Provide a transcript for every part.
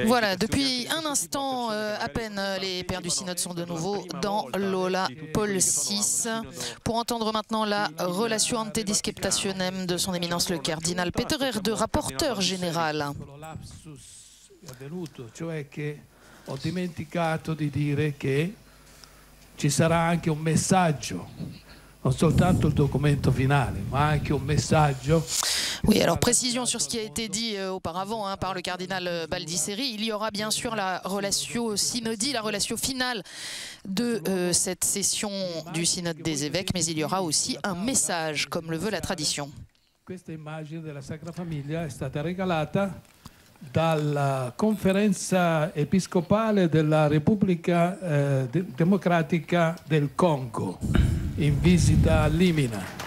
Voilà, depuis un instant à peine, les pères du synode sont de nouveau dans l'Aula Paul VI pour entendre maintenant la relation ante disceptationem de son éminence le cardinal Peter Erde, rapporteur général. Ho dimenticato di dire che ci sarà anche un messaggio, non soltanto il documento finale, ma anche un messaggio. Oui, alors précision sur ce qui a été dit auparavant par le cardinal Baldisseri. Il y aura bien sûr la relatio synodie, la relatio finale de cette session du synode des évêques, mais il y aura aussi un message, comme le veut la tradition. Questa immagine della Sacra Famiglia è stata regalata dalla conferenza episcopale della Repubblica Democratica del Congo in visita a Limina.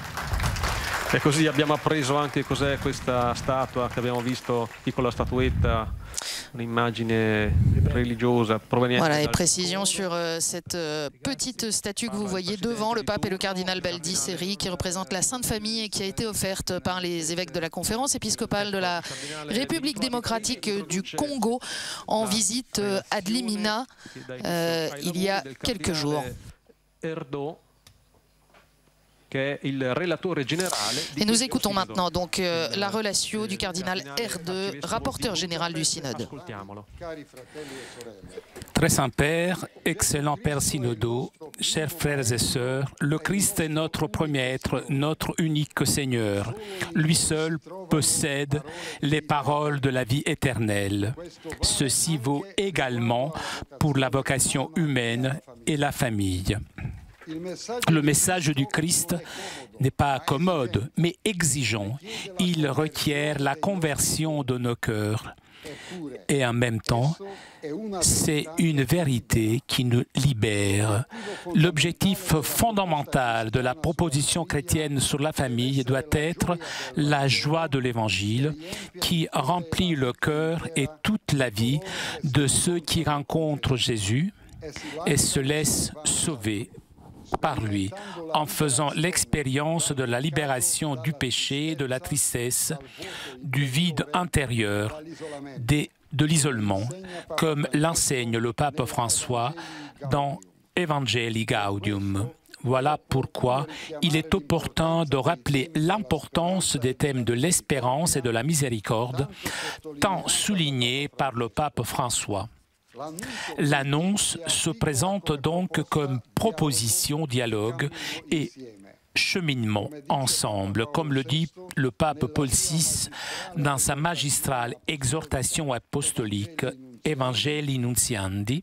E così abbiamo appreso anche cos'è questa statua che abbiamo visto, piccola statuetta, un'immagine religiosa proveniente. Voilà, et précision sur cette petite statue que vous voyez devant le pape et le cardinal Baldisseri, qui représente la Sainte Famille et qui a été offerte par les évêques de la conférence épiscopale de la République démocratique du Congo en visite à Dlimina il y a quelques jours. Et nous écoutons maintenant donc la relatio du cardinal Erde, rapporteur général du synode. Très Saint Père, excellent Père synodaux, chers frères et sœurs, le Christ est notre premier être, notre unique Seigneur. Lui seul possède les paroles de la vie éternelle. Ceci vaut également pour la vocation humaine et la famille. Le message du Christ n'est pas commode, mais exigeant. Il requiert la conversion de nos cœurs. Et en même temps, c'est une vérité qui nous libère. L'objectif fondamental de la proposition chrétienne sur la famille doit être la joie de l'Évangile qui remplit le cœur et toute la vie de ceux qui rencontrent Jésus et se laissent sauver par lui, en faisant l'expérience de la libération du péché, de la tristesse, du vide intérieur, de l'isolement, comme l'enseigne le pape François dans Evangelii Gaudium. Voilà pourquoi il est opportun de rappeler l'importance des thèmes de l'espérance et de la miséricorde, tant soulignés par le pape François. L'annonce se présente donc comme proposition, dialogue et cheminement ensemble, comme le dit le pape Paul VI dans sa magistrale exhortation apostolique Evangelii Nuntiandi.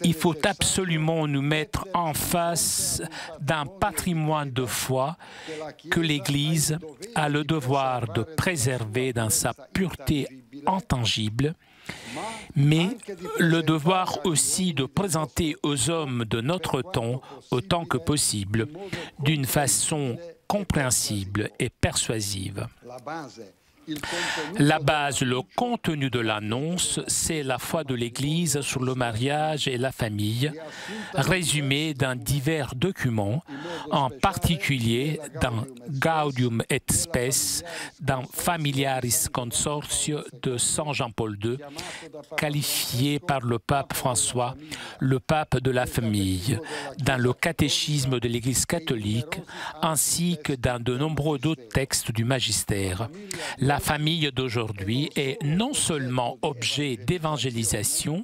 Il faut absolument nous mettre en face d'un patrimoine de foi que l'Église a le devoir de préserver dans sa pureté intangible, mais le devoir aussi de présenter aux hommes de notre temps, autant que possible, d'une façon compréhensible et persuasive. La base, le contenu de l'annonce, c'est la foi de l'Église sur le mariage et la famille, résumée dans divers documents, en particulier dans Gaudium et Spes, dans Familiaris Consortio de Saint Jean-Paul II, qualifié par le pape François, le pape de la famille, dans le catéchisme de l'Église catholique, ainsi que dans de nombreux autres textes du magistère. La famille d'aujourd'hui est non seulement objet d'évangélisation,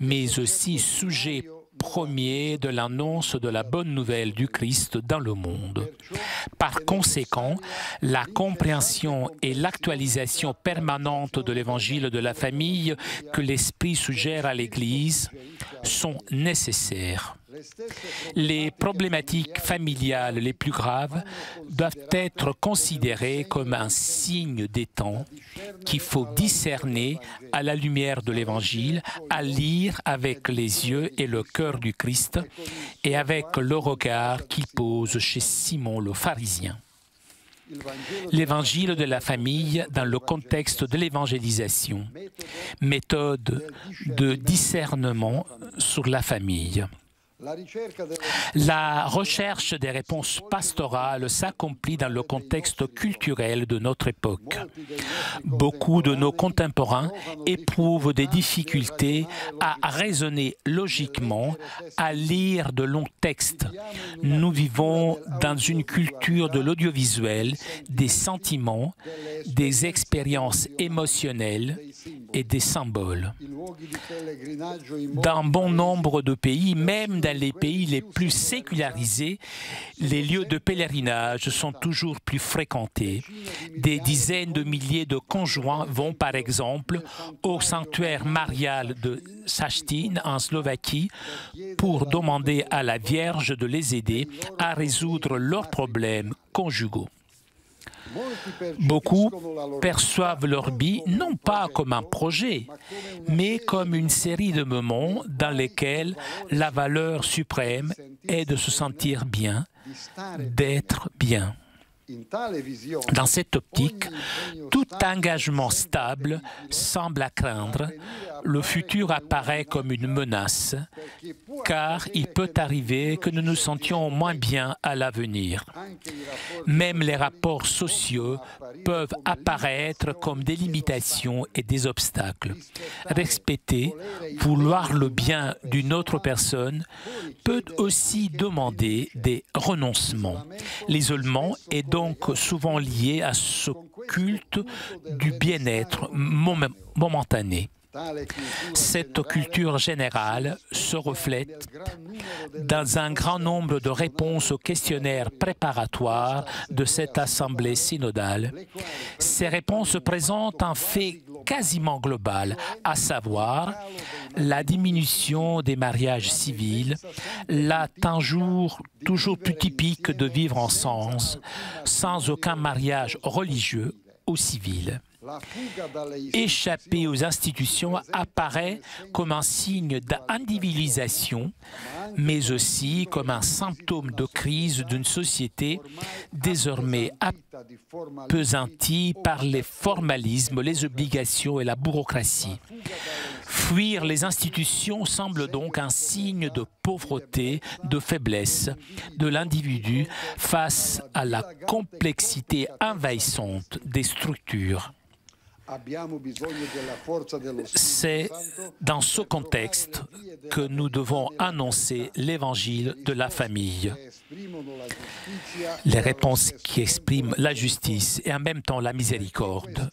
mais aussi sujet premier de l'annonce de la bonne nouvelle du Christ dans le monde. Par conséquent, la compréhension et l'actualisation permanente de l'évangile de la famille que l'Esprit suggère à l'Église sont nécessaires. Les problématiques familiales les plus graves doivent être considérées comme un signe des temps qu'il faut discerner à la lumière de l'Évangile, à lire avec les yeux et le cœur du Christ et avec le regard qu'il pose chez Simon le pharisien. L'évangile de la famille dans le contexte de l'évangélisation, méthode de discernement sur la famille. La recherche des réponses pastorales s'accomplit dans le contexte culturel de notre époque. Beaucoup de nos contemporains éprouvent des difficultés à raisonner logiquement, à lire de longs textes. Nous vivons dans une culture de l'audiovisuel, des sentiments, des expériences émotionnelles et des symboles. Dans bon nombre de pays, même dans les pays les plus sécularisés, les lieux de pèlerinage sont toujours plus fréquentés. Des dizaines de milliers de conjoints vont par exemple au sanctuaire marial de Šaštín en Slovaquie pour demander à la Vierge de les aider à résoudre leurs problèmes conjugaux. Beaucoup perçoivent leur vie non pas comme un projet, mais comme une série de moments dans lesquels la valeur suprême est de se sentir bien, d'être bien. Dans cette optique, tout engagement stable semble à craindre. Le futur apparaît comme une menace, car il peut arriver que nous nous sentions moins bien à l'avenir. Même les rapports sociaux peuvent apparaître comme des limitations et des obstacles. Respecter, vouloir le bien d'une autre personne peut aussi demander des renoncements. L'isolement est donc souvent lié à ce culte du bien-être momentané. Cette culture générale se reflète dans un grand nombre de réponses aux questionnaires préparatoires de cette assemblée synodale. Ces réponses présentent un fait quasiment global, à savoir la diminution des mariages civils, toujours plus typique de vivre ensemble, sans aucun mariage religieux ou civil. Échapper aux institutions apparaît comme un signe d'individualisation, mais aussi comme un symptôme de crise d'une société désormais appesantie par les formalismes, les obligations et la bureaucratie. Fuir les institutions semble donc un signe de pauvreté, de faiblesse de l'individu face à la complexité envahissante des structures. C'est dans ce contexte que nous devons annoncer l'évangile de la famille. Les réponses qui expriment la justice et en même temps la miséricorde,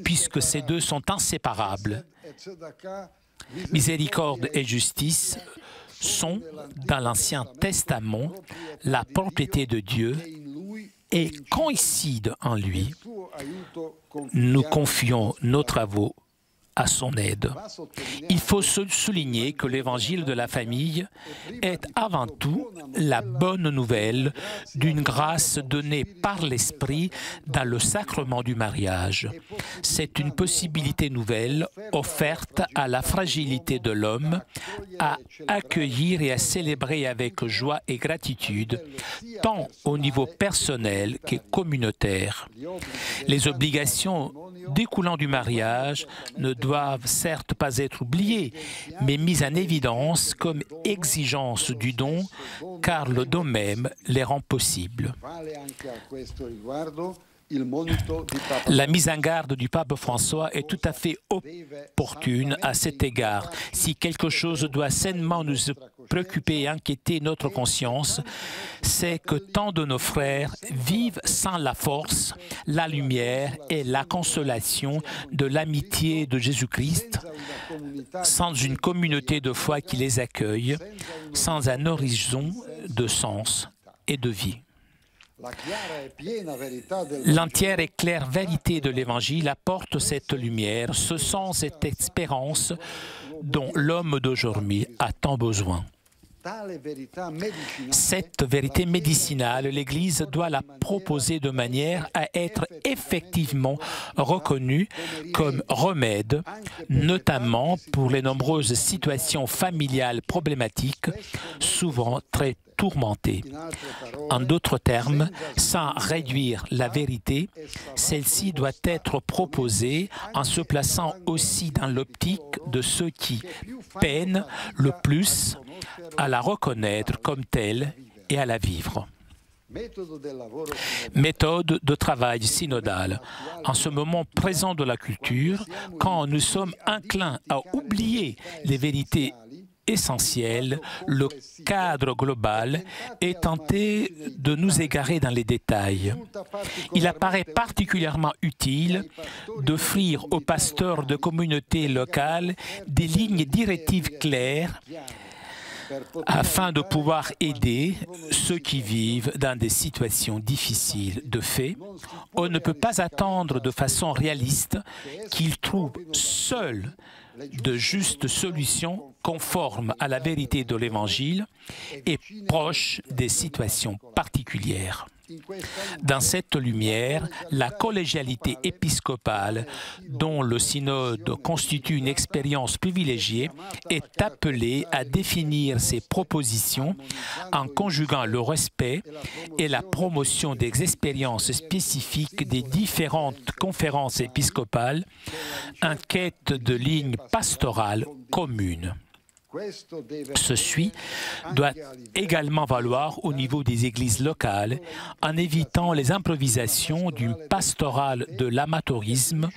puisque ces deux sont inséparables. Miséricorde et justice sont, dans l'Ancien Testament, la propriété de Dieu et coïncident en lui. Nous confions nos travaux à son aide. Il faut souligner que l'évangile de la famille est avant tout la bonne nouvelle d'une grâce donnée par l'Esprit dans le sacrement du mariage. C'est une possibilité nouvelle offerte à la fragilité de l'homme à accueillir et à célébrer avec joie et gratitude, tant au niveau personnel que communautaire. Les obligations découlant du mariage ne doivent certes pas être oubliées, mais mises en évidence comme exigence du don, car le don même les rend possibles. La mise en garde du pape François est tout à fait opportune à cet égard. Si quelque chose doit sainement nous préoccuper et inquiéter notre conscience, c'est que tant de nos frères vivent sans la force, la lumière et la consolation de l'amitié de Jésus-Christ, sans une communauté de foi qui les accueille, sans un horizon de sens et de vie. L'entière et claire vérité de l'Évangile apporte cette lumière, ce sens, cette espérance dont l'homme d'aujourd'hui a tant besoin. Cette vérité médicinale, l'Église doit la proposer de manière à être effectivement reconnue comme remède, notamment pour les nombreuses situations familiales problématiques, souvent très tourmentée. En d'autres termes, sans réduire la vérité, celle-ci doit être proposée en se plaçant aussi dans l'optique de ceux qui peinent le plus à la reconnaître comme telle et à la vivre. Méthode de travail synodale. En ce moment présent de la culture, quand nous sommes inclins à oublier les vérités essentielles, le cadre global est tenté de nous égarer dans les détails. Il apparaît particulièrement utile d'offrir aux pasteurs de communautés locales des lignes directives claires afin de pouvoir aider ceux qui vivent dans des situations difficiles. De fait, on ne peut pas attendre de façon réaliste qu'ils trouvent seuls de justes solutions conformes à la vérité de l'Évangile et proches des situations particulières. Dans cette lumière, la collégialité épiscopale, dont le synode constitue une expérience privilégiée, est appelée à définir ses propositions en conjuguant le respect et la promotion des expériences spécifiques des différentes conférences épiscopales en quête de lignes pastorales communes. Ceci doit également valoir au niveau des églises locales en évitant les improvisations d'une pastorale de l'amateurisme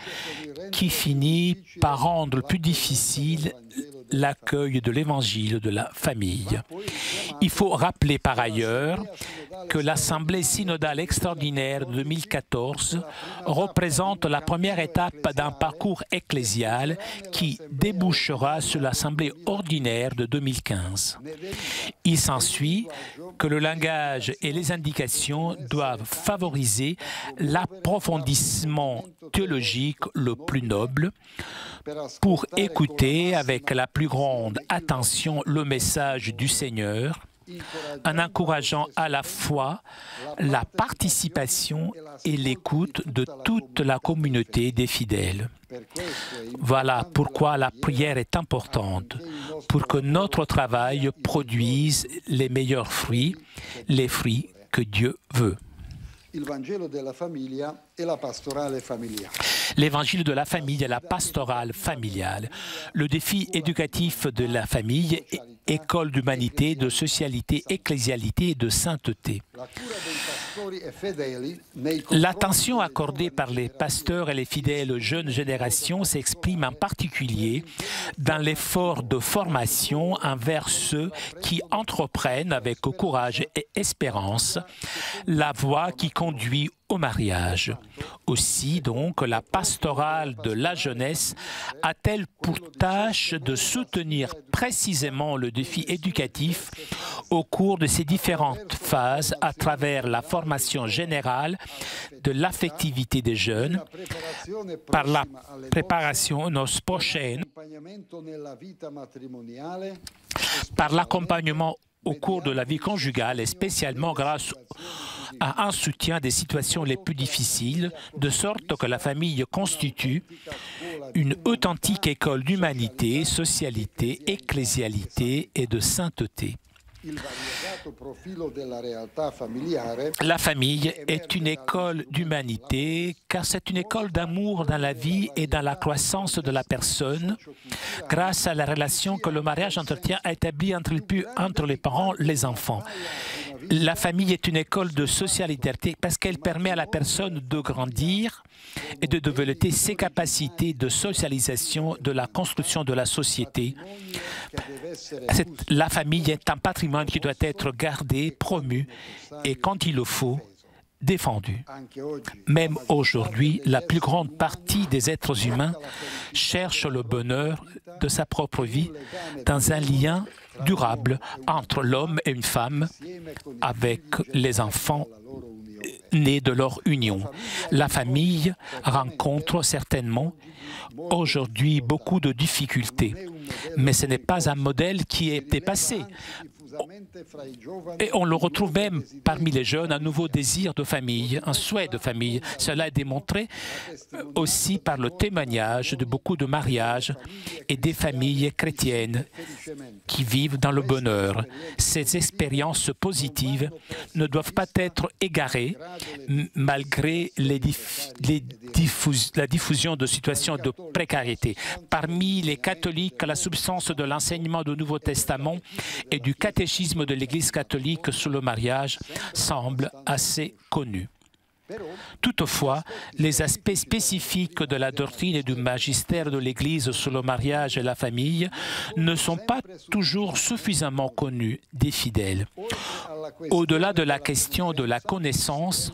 qui finit par rendre plus difficile l'accueil de l'évangile de la famille. Il faut rappeler par ailleurs que l'Assemblée synodale extraordinaire de 2014 représente la première étape d'un parcours ecclésial qui débouchera sur l'Assemblée ordinaire de 2015. Il s'ensuit que le langage et les indications doivent favoriser l'approfondissement théologique le plus noble pour écouter avec la plus grande attention le message du Seigneur, en encourageant à la fois la participation et l'écoute de toute la communauté des fidèles. Voilà pourquoi la prière est importante, pour que notre travail produise les meilleurs fruits, les fruits que Dieu veut. L'évangile de la famille et la pastorale familiale. Le défi éducatif de la famille, école d'humanité, de socialité, ecclésialité et de sainteté. L'attention accordée par les pasteurs et les fidèles aux jeunes générations s'exprime en particulier dans l'effort de formation envers ceux qui entreprennent avec courage et espérance la voie qui conduit au mariage. Aussi, donc, la pastorale de la jeunesse a-t-elle pour tâche de soutenir précisément le défi éducatif au cours de ces différentes phases à travers la formation générale de l'affectivité des jeunes, par la préparation aux noces prochaines, par l'accompagnement au cours de la vie conjugale et spécialement grâce à un soutien des situations les plus difficiles, de sorte que la famille constitue une authentique école d'humanité, socialité, ecclésialité et de sainteté. La famille est une école d'humanité car c'est une école d'amour dans la vie et dans la croissance de la personne grâce à la relation que le mariage entretient à établir entre les parents et les enfants. La famille est une école de socialité parce qu'elle permet à la personne de grandir et de développer ses capacités de socialisation, de la construction de la société. La famille est un patrimoine qui doit être gardé, promu et, quand il le faut, défendu. Même aujourd'hui, la plus grande partie des êtres humains cherche le bonheur de sa propre vie dans un lien durable entre l'homme et une femme avec les enfants nés de leur union. La famille rencontre certainement aujourd'hui beaucoup de difficultés, mais ce n'est pas un modèle qui est dépassé. Et on le retrouve même parmi les jeunes, un nouveau désir de famille, un souhait de famille. Cela est démontré aussi par le témoignage de beaucoup de mariages et des familles chrétiennes qui vivent dans le bonheur. Ces expériences positives ne doivent pas être égarées malgré la diffusion de situations de précarité. Parmi les catholiques, la substance de l'enseignement du Nouveau Testament et du catéchisme de l'Église catholique sur le mariage semble assez connue. Toutefois, les aspects spécifiques de la doctrine et du magistère de l'Église sur le mariage et la famille ne sont pas toujours suffisamment connus des fidèles. Au-delà de la question de la connaissance,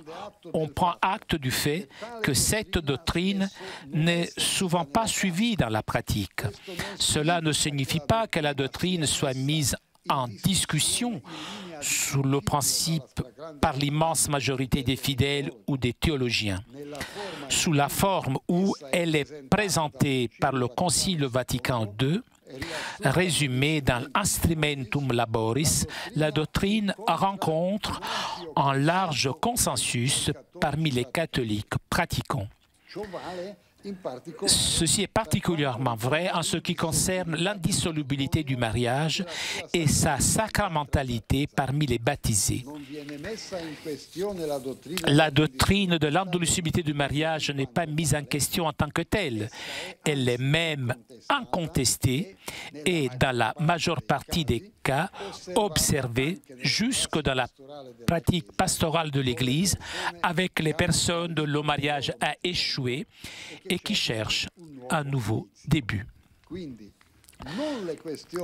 on prend acte du fait que cette doctrine n'est souvent pas suivie dans la pratique. Cela ne signifie pas que la doctrine soit mise en discussion sous le principe par l'immense majorité des fidèles ou des théologiens. Sous la forme où elle est présentée par le Concile Vatican II, résumée dans l'Instrumentum Laboris, la doctrine rencontre un large consensus parmi les catholiques pratiquants. Ceci est particulièrement vrai en ce qui concerne l'indissolubilité du mariage et sa sacramentalité parmi les baptisés. La doctrine de l'indissolubilité du mariage n'est pas mise en question en tant que telle. Elle est même incontestée et, dans la majeure partie des cas, observée jusque dans la pratique pastorale de l'Église avec les personnes dont le mariage a échoué et qui cherchent un nouveau début.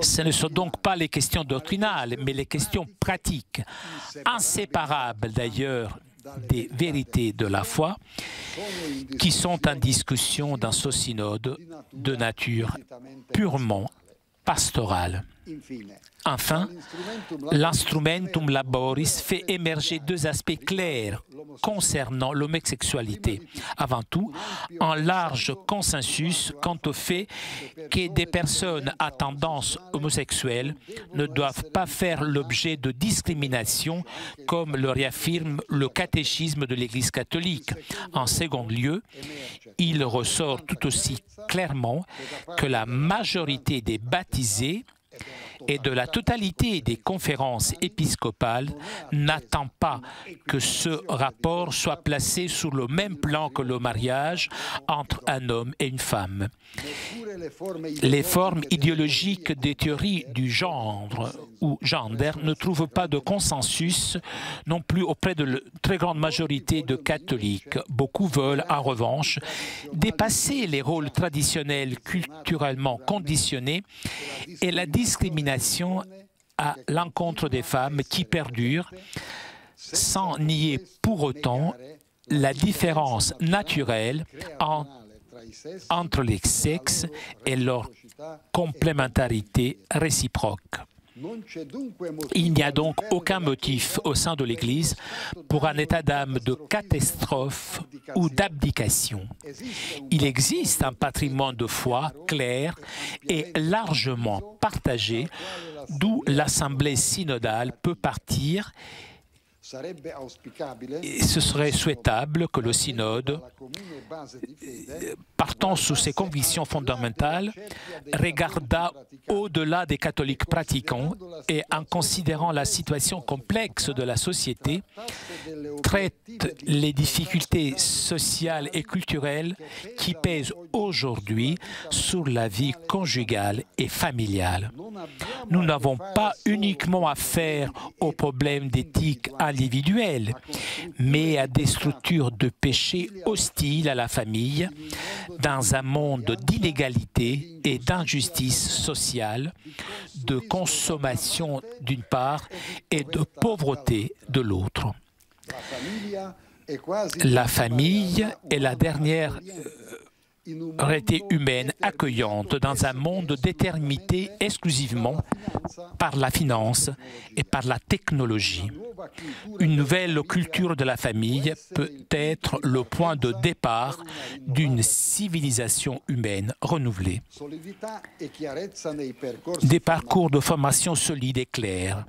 Ce ne sont donc pas les questions doctrinales, mais les questions pratiques, inséparables d'ailleurs des vérités de la foi, qui sont en discussion dans ce synode de nature purement pastorale. Enfin, l'Instrumentum Laboris fait émerger deux aspects clairs concernant l'homosexualité. Avant tout, un large consensus quant au fait que des personnes à tendance homosexuelle ne doivent pas faire l'objet de discrimination, comme le réaffirme le catéchisme de l'Église catholique. En second lieu, il ressort tout aussi clairement que la majorité des baptisés et de la totalité des conférences épiscopales n'attend pas que ce rapport soit placé sur le même plan que le mariage entre un homme et une femme. Les formes idéologiques des théories du genre ou gender ne trouvent pas de consensus non plus auprès de la très grande majorité de catholiques. Beaucoup veulent, en revanche, dépasser les rôles traditionnels culturellement conditionnés et la discrimination à l'encontre des femmes qui perdure, sans nier pour autant la différence naturelle entre les sexes et leur complémentarité réciproque. Il n'y a donc aucun motif au sein de l'Église pour un état d'âme de catastrophe ou d'abdication. Il existe un patrimoine de foi clair et largement partagé, d'où l'Assemblée synodale peut partir. Et ce serait souhaitable que le synode, partant sous ses convictions fondamentales, regardât au-delà des catholiques pratiquants et, en considérant la situation complexe de la société, traite les difficultés sociales et culturelles qui pèsent aujourd'hui sur la vie conjugale et familiale. Nous n'avons pas uniquement affaire aux problèmes d'éthique individuelle, mais à des structures de péché hostiles à la famille, dans un monde d'inégalité et d'injustice sociale, de consommation d'une part et de pauvreté de l'autre. La famille est la dernière réalité humaine accueillante dans un monde déterminé exclusivement par la finance et par la technologie. Une nouvelle culture de la famille peut être le point de départ d'une civilisation humaine renouvelée. Des parcours de formation solides et clairs.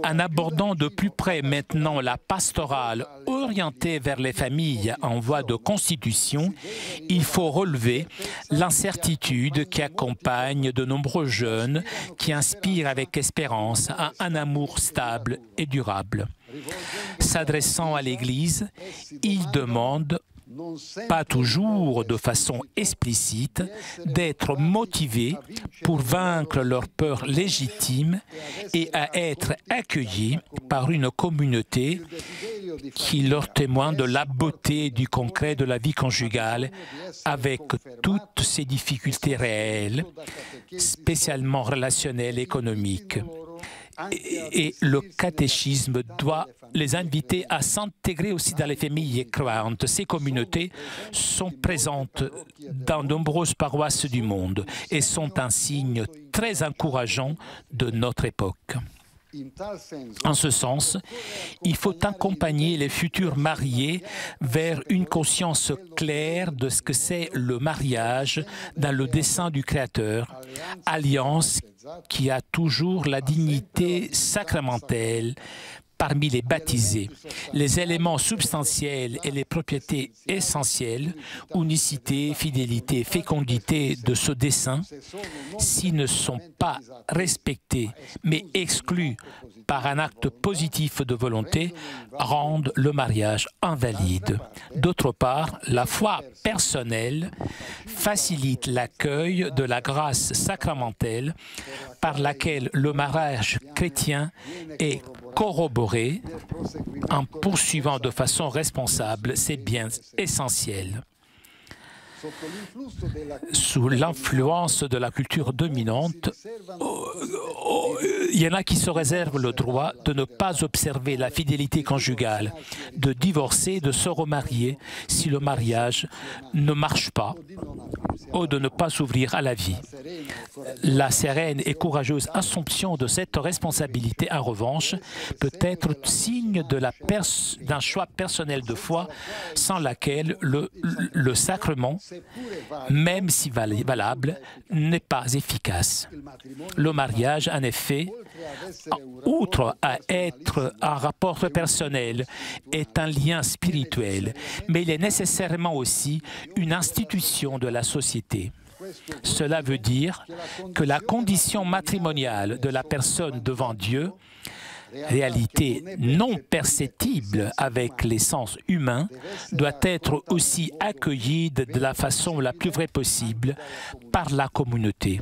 En abordant de plus près maintenant la pastorale orientée vers les familles en voie de constitution, il faut relever l'incertitude qui accompagne de nombreux jeunes qui inspirent avec espérance un amour stable et durable. S'adressant à l'Église, il demande, pas toujours de façon explicite, d'être motivés pour vaincre leurs peurs légitimes et à être accueillis par une communauté qui leur témoigne de la beauté du concret de la vie conjugale avec toutes ses difficultés réelles, spécialement relationnelles et économiques. Et le catéchisme doit les inviter à s'intégrer aussi dans les familles croyantes. Ces communautés sont présentes dans de nombreuses paroisses du monde et sont un signe très encourageant de notre époque. En ce sens, il faut accompagner les futurs mariés vers une conscience claire de ce que c'est le mariage dans le dessein du Créateur, alliance qui a toujours la dignité sacramentelle parmi les baptisés. Les éléments substantiels et les propriétés essentielles, unicité, fidélité, fécondité de ce dessein, s'ils ne sont pas respectés mais exclus par un acte positif de volonté, rendent le mariage invalide. D'autre part, la foi personnelle facilite l'accueil de la grâce sacramentelle par laquelle le mariage chrétien est corroboré en poursuivant de façon responsable ces biens essentiels. Sous l'influence de la culture dominante, il y en a qui se réservent le droit de ne pas observer la fidélité conjugale, de divorcer, de se remarier si le mariage ne marche pas, ou de ne pas s'ouvrir à la vie. La sereine et courageuse assumption de cette responsabilité, en revanche, peut être signe d'un choix personnel de foi sans laquelle le sacrement, même si valable, n'est pas efficace. Le mariage, en effet, outre à être un rapport personnel, est un lien spirituel, mais il est nécessairement aussi une institution de la société. Cela veut dire que la condition matrimoniale de la personne devant Dieu, réalité non perceptible avec les sens humains, doit être aussi accueillie de la façon la plus vraie possible par la communauté.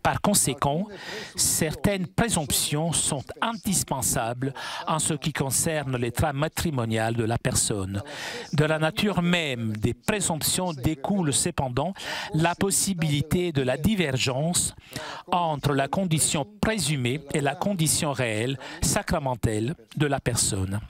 Par conséquent, certaines présomptions sont indispensables en ce qui concerne l'état matrimonial de la personne. De la nature même des présomptions découle cependant la possibilité de la divergence entre la condition présumée et la condition réelle, sacramentelle de la personne.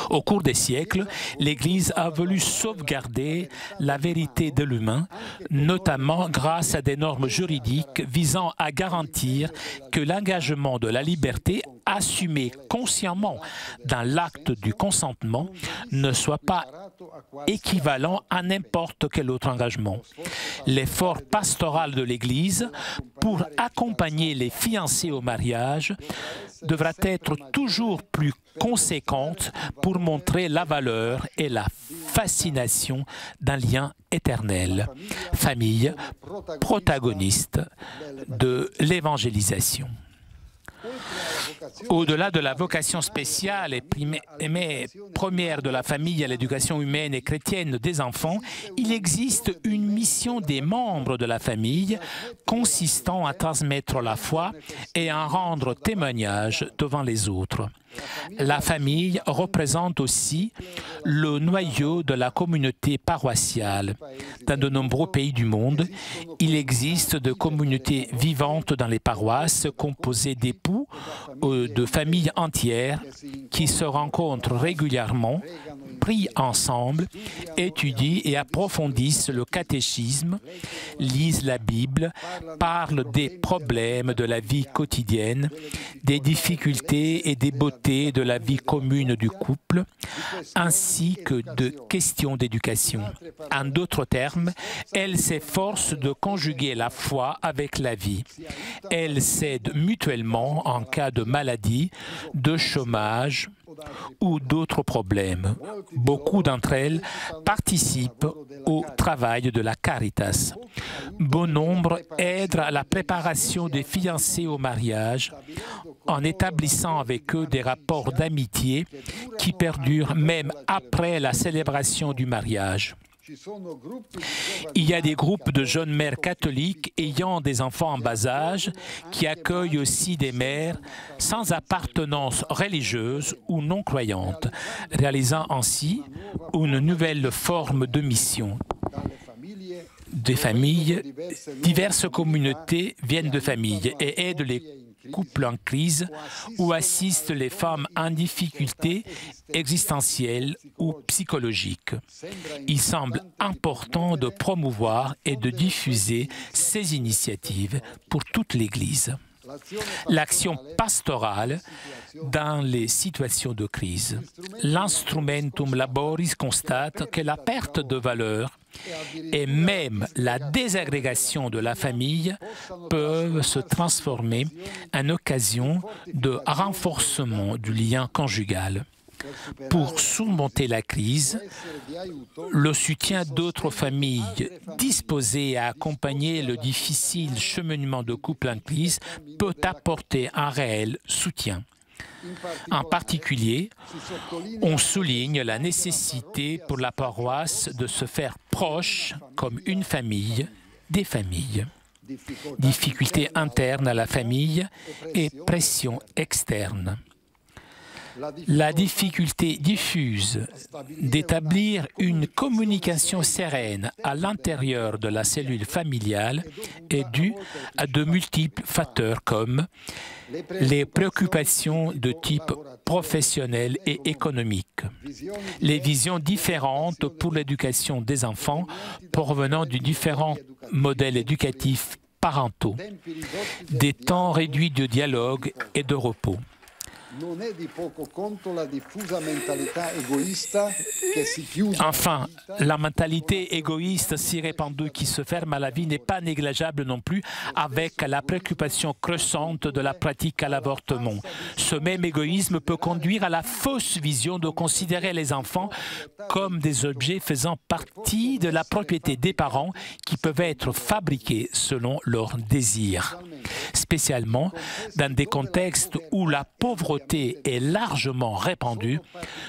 Au cours des siècles, l'Église a voulu sauvegarder la vérité de l'humain, notamment grâce à des normes juridiques visant à garantir que l'engagement de la liberté assumé consciemment dans l'acte du consentement ne soit pas équivalent à n'importe quel autre engagement. L'effort pastoral de l'Église pour accompagner les fiancés au mariage devra être toujours plus conséquente pour montrer la valeur et la fascination d'un lien éternel. Famille, protagoniste de l'évangélisation. Au-delà de la vocation spéciale et première de la famille à l'éducation humaine et chrétienne des enfants, il existe une mission des membres de la famille consistant à transmettre la foi et à en rendre témoignage devant les autres. La famille représente aussi le noyau de la communauté paroissiale. Dans de nombreux pays du monde, il existe des communautés vivantes dans les paroisses composées d'époux de familles entières qui se rencontrent régulièrement, prient ensemble, étudient et approfondissent le catéchisme, lisent la Bible, parlent des problèmes de la vie quotidienne, des difficultés et des beautés de la vie commune du couple, ainsi que de questions d'éducation. En d'autres termes, elles s'efforcent de conjuguer la foi avec la vie. Elles s'aident mutuellement en cas de maladie, de chômage ou d'autres problèmes. Beaucoup d'entre elles participent au travail de la Caritas. Bon nombre aident à la préparation des fiancés au mariage en établissant avec eux des rapports d'amitié qui perdurent même après la célébration du mariage. Il y a des groupes de jeunes mères catholiques ayant des enfants en bas âge qui accueillent aussi des mères sans appartenance religieuse ou non croyantes, réalisant ainsi une nouvelle forme de mission. Des familles, diverses communautés viennent de familles et aident les couples en crise ou assistent les femmes en difficulté existentielle ou psychologique. Il semble important de promouvoir et de diffuser ces initiatives pour toute l'Église. L'action pastorale dans les situations de crise. L'Instrumentum Laboris constate que la perte de valeur et même la désagrégation de la famille peuvent se transformer en occasion de renforcement du lien conjugal. Pour surmonter la crise, le soutien d'autres familles disposées à accompagner le difficile cheminement de couple en crise peut apporter un réel soutien. En particulier, on souligne la nécessité pour la paroisse de se faire proche comme une famille des familles. Difficultés internes à la famille et pression externe. La difficulté diffuse d'établir une communication sereine à l'intérieur de la cellule familiale est due à de multiples facteurs comme les préoccupations de type professionnel et économique, les visions différentes pour l'éducation des enfants provenant de différents modèles éducatifs parentaux, des temps réduits de dialogue et de repos. Enfin, la mentalité égoïste si répandue qui se ferme à la vie n'est pas négligeable non plus avec la préoccupation croissante de la pratique à l'avortement. Ce même égoïsme peut conduire à la fausse vision de considérer les enfants comme des objets faisant partie de la propriété des parents qui peuvent être fabriqués selon leurs désirs. Spécialement dans des contextes où la pauvreté est largement répandue,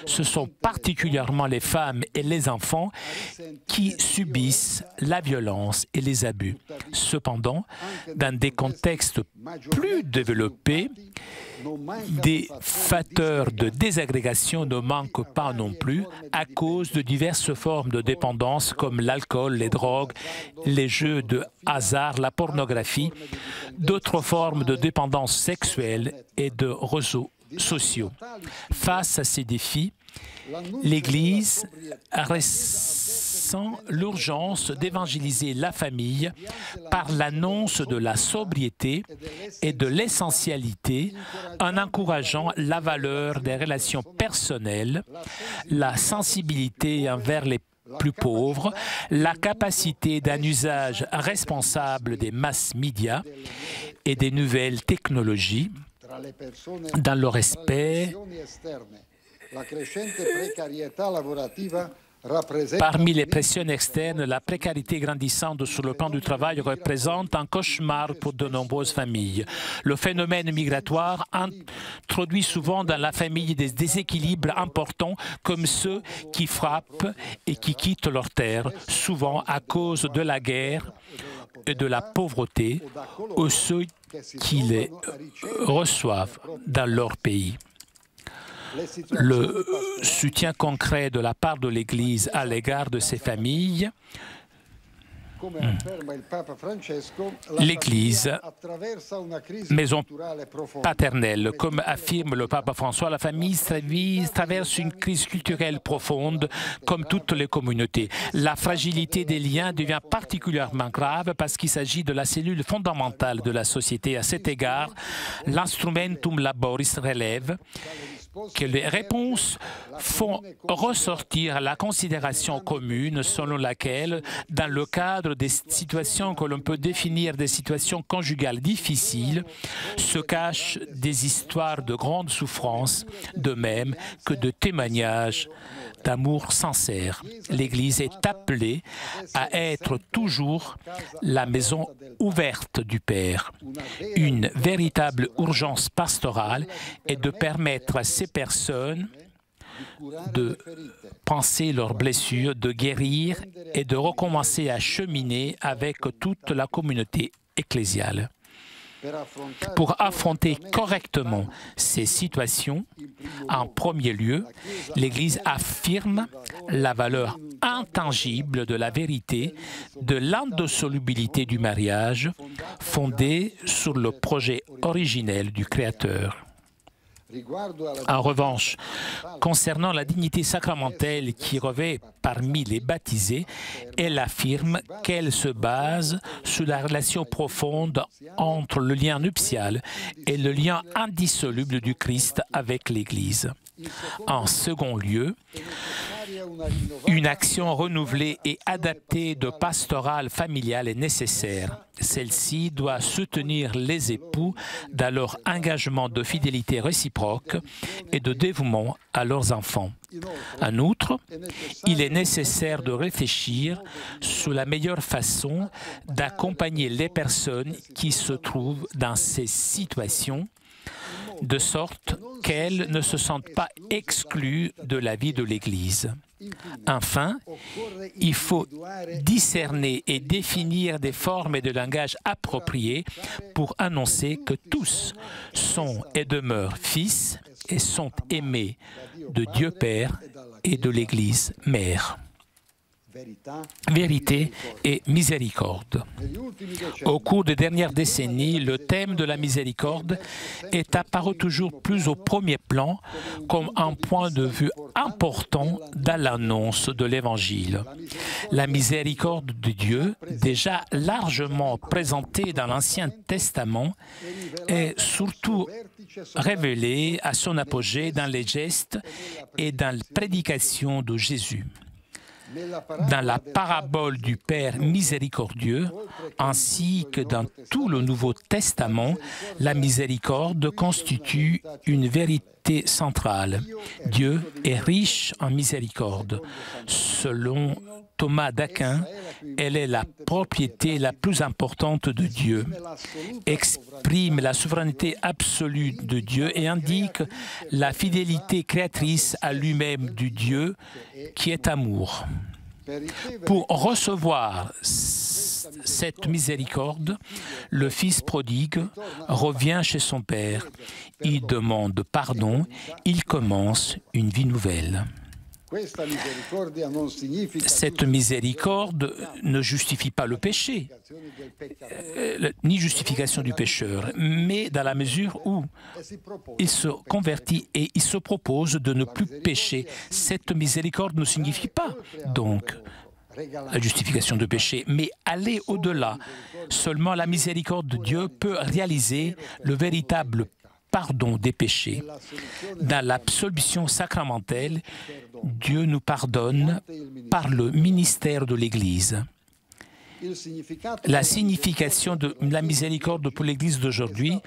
ce sont particulièrement les femmes et les enfants qui subissent la violence et les abus. Cependant, dans des contextes plus développés, des facteurs de désagrégation ne manquent pas non plus à cause de diverses formes de dépendance comme l'alcool, les drogues, les jeux de hasard, la pornographie, d'autres formes de dépendance sexuelle et de réseaux sociaux. Face à ces défis, l'Église ressent l'urgence d'évangéliser la famille par l'annonce de la sobriété et de l'essentialité en encourageant la valeur des relations personnelles, la sensibilité envers les plus pauvres, la capacité d'un usage responsable des mass médias et des nouvelles technologies dans le respect. Parmi les pressions externes, la précarité grandissante sur le plan du travail représente un cauchemar pour de nombreuses familles. Le phénomène migratoire introduit souvent dans la famille des déséquilibres importants comme ceux qui frappent et qui quittent leur terre, souvent à cause de la guerre et de la pauvreté, ou ceux qui les reçoivent dans leur pays. Le soutien concret de la part de l'Église à l'égard de ces familles l'Église, maison paternelle, comme affirme le pape François, la famille traverse une crise culturelle profonde comme toutes les communautés. La fragilité des liens devient particulièrement grave parce qu'il s'agit de la cellule fondamentale de la société. À cet égard, l'Instrumentum Laboris relève que les réponses font ressortir la considération commune selon laquelle, dans le cadre des situations que l'on peut définir des situations conjugales difficiles, se cachent des histoires de grande souffrance, de même que de témoignages d'amour sincère. L'Église est appelée à être toujours la maison ouverte du Père. Une véritable urgence pastorale est de permettre à ces personnes de penser leurs blessures, de guérir et de recommencer à cheminer avec toute la communauté ecclésiale. Pour affronter correctement ces situations, en premier lieu, l'Église affirme la valeur intangible de la vérité, de l'indissolubilité du mariage, fondée sur le projet originel du Créateur. En revanche, concernant la dignité sacramentelle qui revêt parmi les baptisés, elle affirme qu'elle se base sur la relation profonde entre le lien nuptial et le lien indissoluble du Christ avec l'Église. En second lieu, une action renouvelée et adaptée de pastorale familiale est nécessaire. Celle-ci doit soutenir les époux dans leur engagement de fidélité réciproque et de dévouement à leurs enfants. En outre, il est nécessaire de réfléchir sur la meilleure façon d'accompagner les personnes qui se trouvent dans ces situations, de sorte qu'elles ne se sentent pas exclues de la vie de l'Église. Enfin, il faut discerner et définir des formes et de langage appropriés pour annoncer que tous sont et demeurent fils et sont aimés de Dieu Père et de l'Église Mère. Vérité et miséricorde. Au cours des dernières décennies, le thème de la miséricorde est apparu toujours plus au premier plan comme un point de vue important dans l'annonce de l'Évangile. La miséricorde de Dieu, déjà largement présentée dans l'Ancien Testament, est surtout révélée à son apogée dans les gestes et dans la prédication de Jésus. Dans la parabole du Père miséricordieux, ainsi que dans tout le Nouveau Testament, la miséricorde constitue une vérité centrale. Dieu est riche en miséricorde. Selon Thomas d'Aquin, elle est la propriété la plus importante de Dieu, exprime la souveraineté absolue de Dieu et indique la fidélité créatrice à lui-même du Dieu qui est amour. Pour recevoir cette miséricorde, le Fils prodigue revient chez son Père, il demande pardon, il commence une vie nouvelle. Cette miséricorde ne justifie pas le péché, ni justification du pécheur, mais dans la mesure où il se convertit et il se propose de ne plus pécher. Cette miséricorde ne signifie pas, donc, la justification de péché, mais aller au-delà. Seulement la miséricorde de Dieu peut réaliser le véritable pardon des péchés. Dans l'absolution sacramentelle, Dieu nous pardonne par le ministère de l'Église. La signification de la miséricorde pour l'Église d'aujourd'hui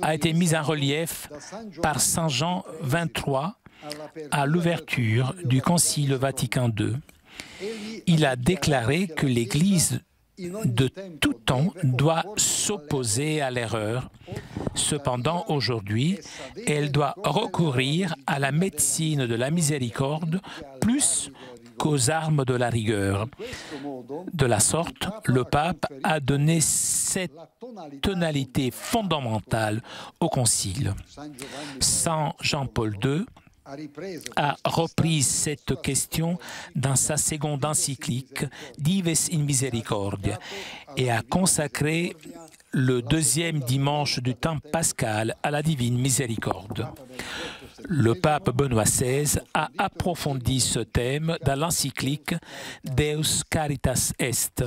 a été mise en relief par Saint Jean XXIII à l'ouverture du Concile Vatican II. Il a déclaré que l'Église de tout temps doit s'opposer à l'erreur. Cependant, aujourd'hui, elle doit recourir à la médecine de la miséricorde plus qu'aux armes de la rigueur. De la sorte, le pape a donné cette tonalité fondamentale au Concile. Saint Jean-Paul II a repris cette question dans sa seconde encyclique Dives in Misericordia et a consacré le deuxième dimanche du temps pascal à la divine miséricorde. Le pape Benoît XVI a approfondi ce thème dans l'encyclique Deus Caritas Est.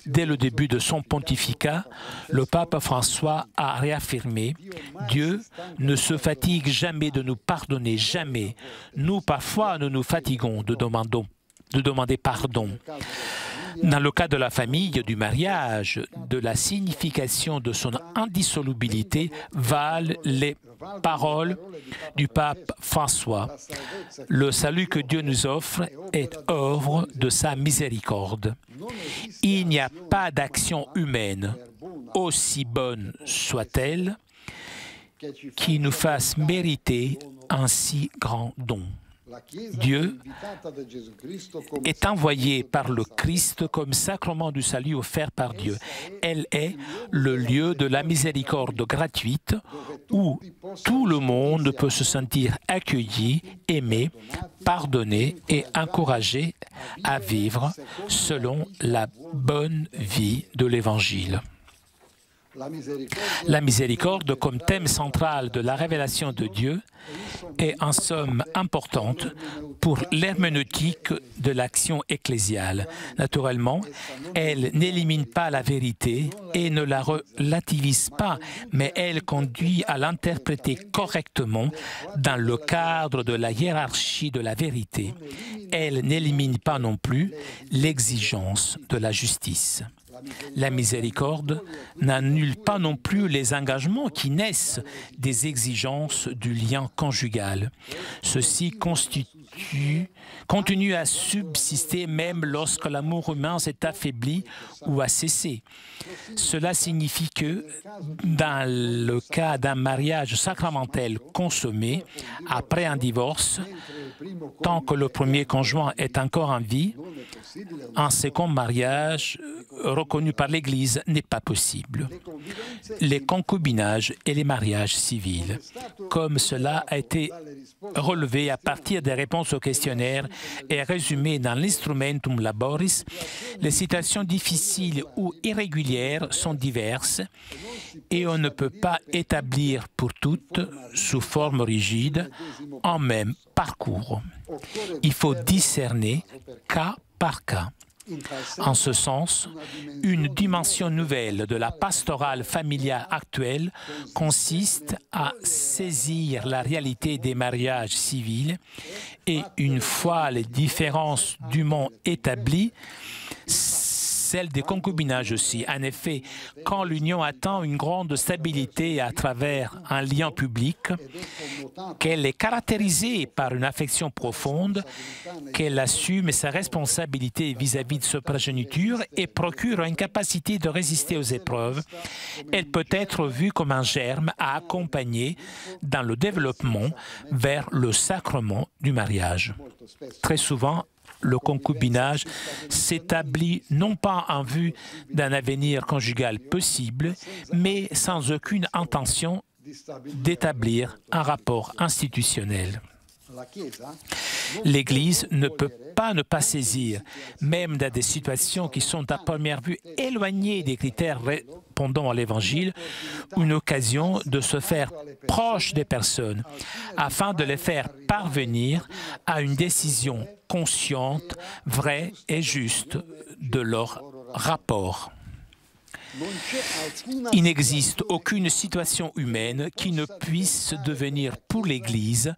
Dès le début de son pontificat, le pape François a réaffirmé « Dieu ne se fatigue jamais de nous pardonner, jamais. Nous, parfois, nous nous fatiguons de demander pardon. » Dans le cas de la famille, du mariage, de la signification de son indissolubilité, valent les paroles du pape François. Le salut que Dieu nous offre est œuvre de sa miséricorde. Il n'y a pas d'action humaine, aussi bonne soit-elle, qui nous fasse mériter un si grand don. Dieu est envoyé par le Christ comme sacrement du salut offert par Dieu. Elle est le lieu de la miséricorde gratuite où tout le monde peut se sentir accueilli, aimé, pardonné et encouragé à vivre selon la bonne vie de l'Évangile. La miséricorde, comme thème central de la révélation de Dieu, est en somme importante pour l'herméneutique de l'action ecclésiale. Naturellement, elle n'élimine pas la vérité et ne la relativise pas, mais elle conduit à l'interpréter correctement dans le cadre de la hiérarchie de la vérité. Elle n'élimine pas non plus l'exigence de la justice. La miséricorde n'annule pas non plus les engagements qui naissent des exigences du lien conjugal. Ceci continue à subsister même lorsque l'amour humain s'est affaibli ou a cessé. Cela signifie que, dans le cas d'un mariage sacramentel consommé après un divorce, tant que le premier conjoint est encore en vie, un second mariage reconnu par l'Église n'est pas possible. Les concubinages et les mariages civils, comme cela a été relevé à partir des réponses au questionnaire et résumé dans l'Instrumentum Laboris, les situations difficiles ou irrégulières sont diverses et on ne peut pas établir pour toutes, sous forme rigide, un même parcours. Il faut discerner cas par cas. En ce sens, une dimension nouvelle de la pastorale familiale actuelle consiste à saisir la réalité des mariages civils et, une fois les différences dûment établies, celle des concubinages aussi. En effet, quand l'union atteint une grande stabilité à travers un lien public, qu'elle est caractérisée par une affection profonde, qu'elle assume sa responsabilité vis-à-vis de sa progéniture et procure une capacité de résister aux épreuves, elle peut être vue comme un germe à accompagner dans le développement vers le sacrement du mariage. Très souvent, le concubinage s'établit non pas en vue d'un avenir conjugal possible, mais sans aucune intention d'établir un rapport institutionnel. L'Église ne peut pas ne pas saisir, même dans des situations qui sont à première vue éloignées des critères répondant à l'Évangile, une occasion de se faire proche des personnes, afin de les faire parvenir à une décision consciente, vraie et juste de leur rapport. Il n'existe aucune situation humaine qui ne puisse devenir pour l'Église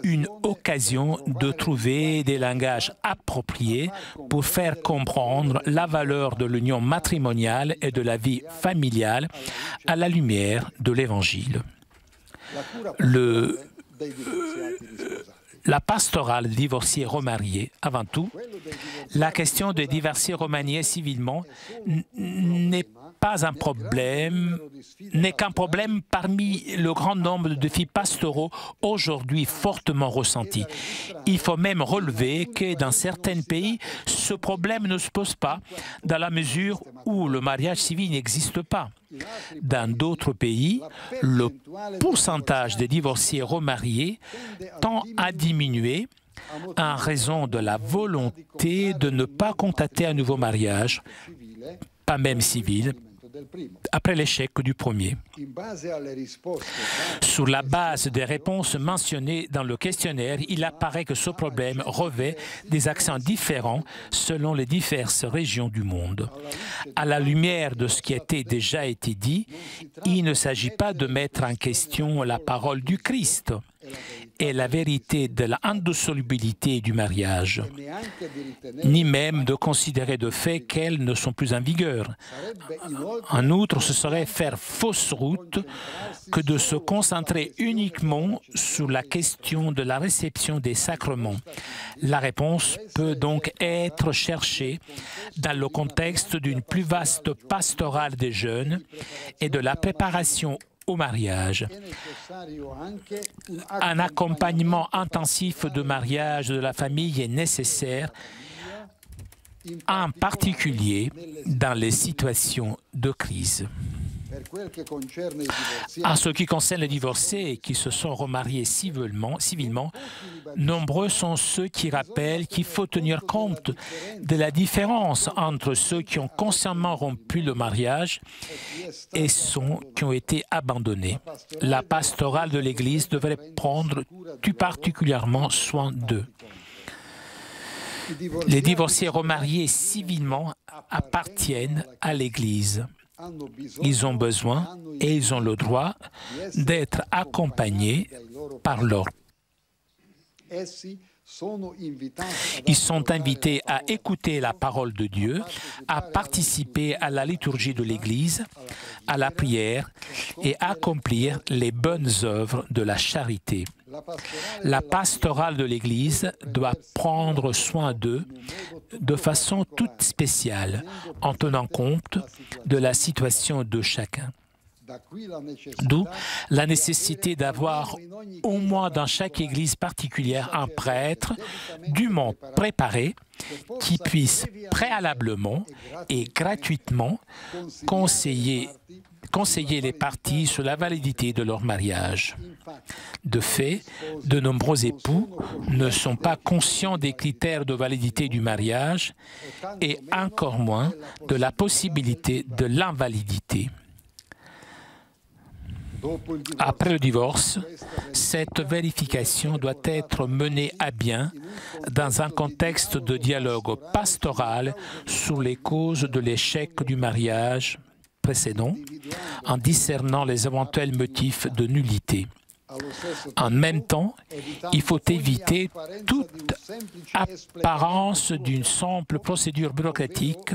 une occasion de trouver des langages appropriés pour faire comprendre la valeur de l'union matrimoniale et de la vie familiale à la lumière de l'Évangile. La pastorale divorciée remariée, avant tout, La question de divorcer remanié civilement n'est qu'un problème parmi le grand nombre de défis pastoraux aujourd'hui fortement ressentis. Il faut même relever que dans certains pays, ce problème ne se pose pas dans la mesure où le mariage civil n'existe pas. Dans d'autres pays, le pourcentage de divorcés remariés tend à diminuer en raison de la volonté de ne pas contacter un nouveau mariage, pas même civil, après l'échec du premier. Sur la base des réponses mentionnées dans le questionnaire, il apparaît que ce problème revêt des accents différents selon les diverses régions du monde. À la lumière de ce qui a déjà été dit, il ne s'agit pas de mettre en question la parole du Christ et la vérité de l'indissolubilité du mariage, ni même de considérer de fait qu'elles ne sont plus en vigueur. En outre, ce serait faire fausse route que de se concentrer uniquement sur la question de la réception des sacrements. La réponse peut donc être cherchée dans le contexte d'une plus vaste pastorale des jeunes et de la préparation au mariage. Un accompagnement intensif de mariage de la famille est nécessaire, en particulier dans les situations de crise. En ce qui concerne les divorcés qui se sont remariés civilement, nombreux sont ceux qui rappellent qu'il faut tenir compte de la différence entre ceux qui ont consciemment rompu le mariage et ceux qui ont été abandonnés. La pastorale de l'Église devrait prendre tout particulièrement soin d'eux. Les divorcés remariés civilement appartiennent à l'Église. Ils ont besoin et ils ont le droit d'être accompagnés par leur. Ils sont invités à écouter la parole de Dieu, à participer à la liturgie de l'Église, à la prière et à accomplir les bonnes œuvres de la charité. La pastorale de l'Église doit prendre soin d'eux de façon toute spéciale, en tenant compte de la situation de chacun. D'où la nécessité d'avoir au moins dans chaque église particulière un prêtre dûment préparé qui puisse préalablement et gratuitement conseiller les parties sur la validité de leur mariage. De fait, de nombreux époux ne sont pas conscients des critères de validité du mariage et encore moins de la possibilité de l'invalidité. Après le divorce, cette vérification doit être menée à bien dans un contexte de dialogue pastoral sur les causes de l'échec du mariage précédent, en discernant les éventuels motifs de nullité. En même temps, il faut éviter toute apparence d'une simple procédure bureaucratique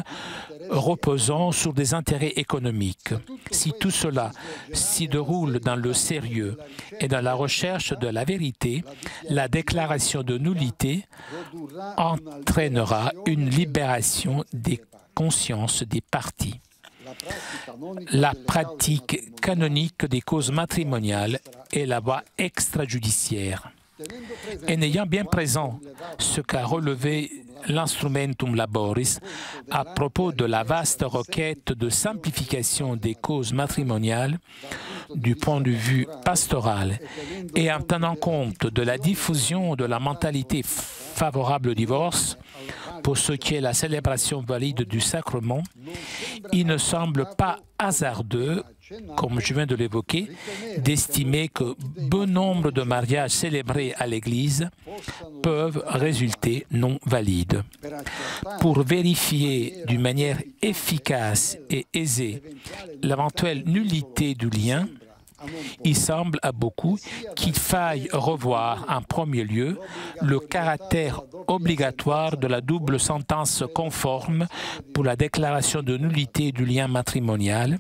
reposant sur des intérêts économiques. Si tout cela s'y déroule dans le sérieux et dans la recherche de la vérité, la déclaration de nullité entraînera une libération des consciences des parties. La pratique canonique des causes matrimoniales est la voie extrajudiciaire. Et n'ayant bien présent ce qu'a relevé l'Instrumentum Laboris à propos de la vaste requête de simplification des causes matrimoniales du point de vue pastoral et en tenant compte de la diffusion de la mentalité favorable au divorce, pour ce qui est la célébration valide du sacrement, il ne semble pas hasardeux, comme je viens de l'évoquer, d'estimer que bon nombre de mariages célébrés à l'Église peuvent résulter non valides. Pour vérifier d'une manière efficace et aisée l'éventuelle nullité du lien, il semble à beaucoup qu'il faille revoir en premier lieu le caractère obligatoire de la double sentence conforme pour la déclaration de nullité du lien matrimonial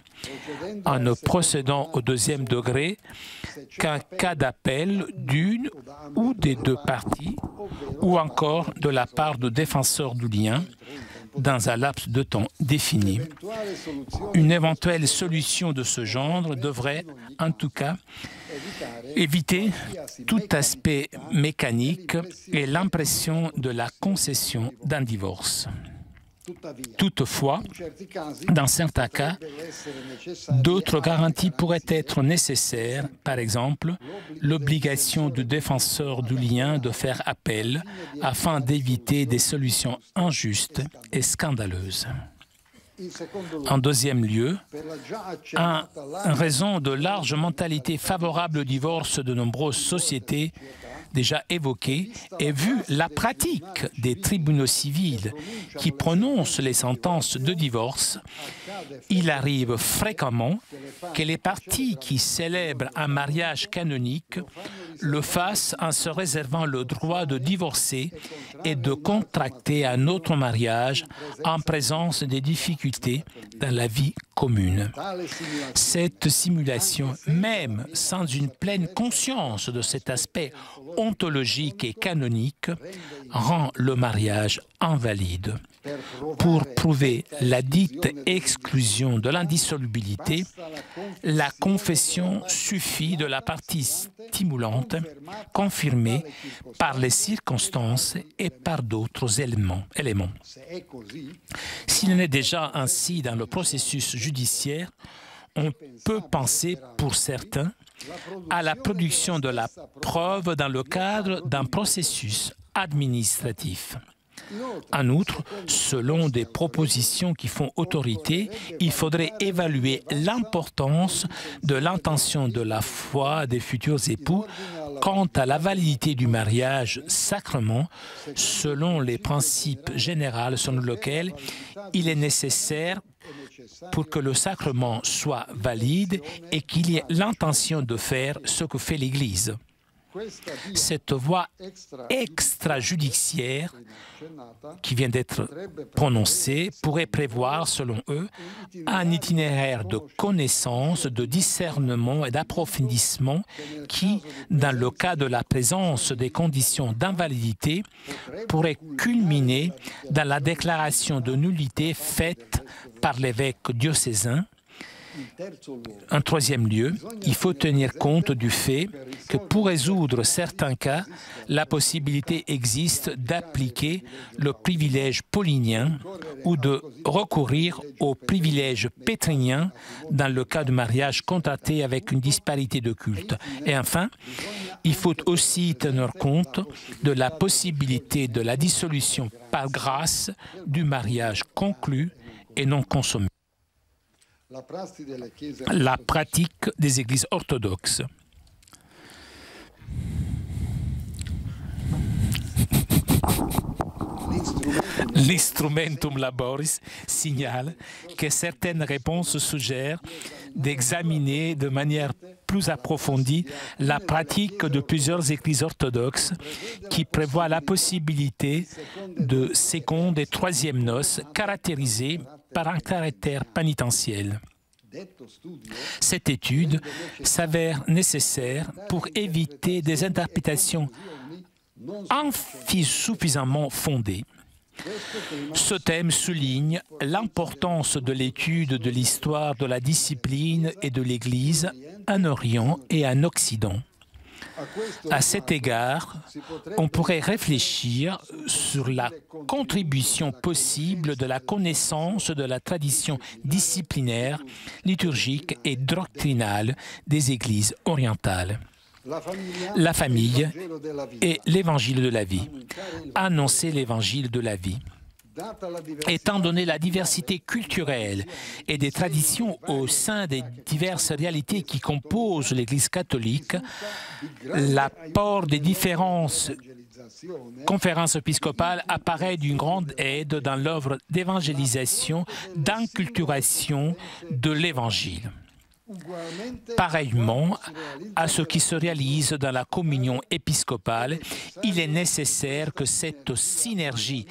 en ne procédant au deuxième degré qu'un cas d'appel d'une ou des deux parties, ou encore de la part de défenseurs du lien, dans un laps de temps défini. Une éventuelle solution de ce genre devrait, en tout cas, éviter tout aspect mécanique et l'impression de la concession d'un divorce. Toutefois, dans certains cas, d'autres garanties pourraient être nécessaires, par exemple, l'obligation du défenseur du lien de faire appel afin d'éviter des solutions injustes et scandaleuses. En deuxième lieu, en raison de larges mentalités favorables au divorce de nombreuses sociétés déjà évoquées et vu la pratique des tribunaux civils qui prononcent les sentences de divorce, il arrive fréquemment que les parties qui célèbrent un mariage canonique le fassent en se réservant le droit de divorcer et de contracter un autre mariage en présence des difficultés dans la vie commune. Cette simulation, même sans une pleine conscience de cet aspect ontologique et canonique, rend le mariage invalide. Pour prouver la dite exclusion de l'indissolubilité, la confession suffit de la partie stimulante, confirmée par les circonstances et par d'autres éléments. S'il en est déjà ainsi dans le processus judiciaire, on peut penser, pour certains, à la production de la preuve dans le cadre d'un processus administratif. En outre, selon des propositions qui font autorité, il faudrait évaluer l'importance de l'intention de la foi des futurs époux quant à la validité du mariage sacrement, selon les principes généraux selon lesquels il est nécessaire pour que le sacrement soit valide et qu'il y ait l'intention de faire ce que fait l'Église. Cette voie extrajudiciaire qui vient d'être prononcée pourrait prévoir, selon eux, un itinéraire de connaissance, de discernement et d'approfondissement qui, dans le cas de la présence des conditions d'invalidité, pourrait culminer dans la déclaration de nullité faite par l'évêque diocésain. En troisième lieu, il faut tenir compte du fait que pour résoudre certains cas, la possibilité existe d'appliquer le privilège paulinien ou de recourir au privilège pétrinien dans le cas de mariage contracté avec une disparité de culte. Et enfin, il faut aussi tenir compte de la possibilité de la dissolution par grâce du mariage conclu et non consommé. La pratique des églises orthodoxes. L'Instrumentum Laboris signale que certaines réponses suggèrent d'examiner de manière plus approfondie la pratique de plusieurs églises orthodoxes qui prévoient la possibilité de seconde et troisième noces caractérisées par un caractère pénitentiel. Cette étude s'avère nécessaire pour éviter des interprétations insuffisamment fondées. Ce thème souligne l'importance de l'étude de l'histoire de la discipline et de l'Église en Orient et en Occident. À cet égard, on pourrait réfléchir sur la contribution possible de la connaissance de la tradition disciplinaire, liturgique et doctrinale des églises orientales. La famille et l'évangile de la vie. Annoncer l'évangile de la vie. Étant donné la diversité culturelle et des traditions au sein des diverses réalités qui composent l'Église catholique, l'apport des différentes conférences épiscopales apparaît d'une grande aide dans l'œuvre d'évangélisation, d'inculturation de l'Évangile. Pareillement à ce qui se réalise dans la communion épiscopale, il est nécessaire que cette synergie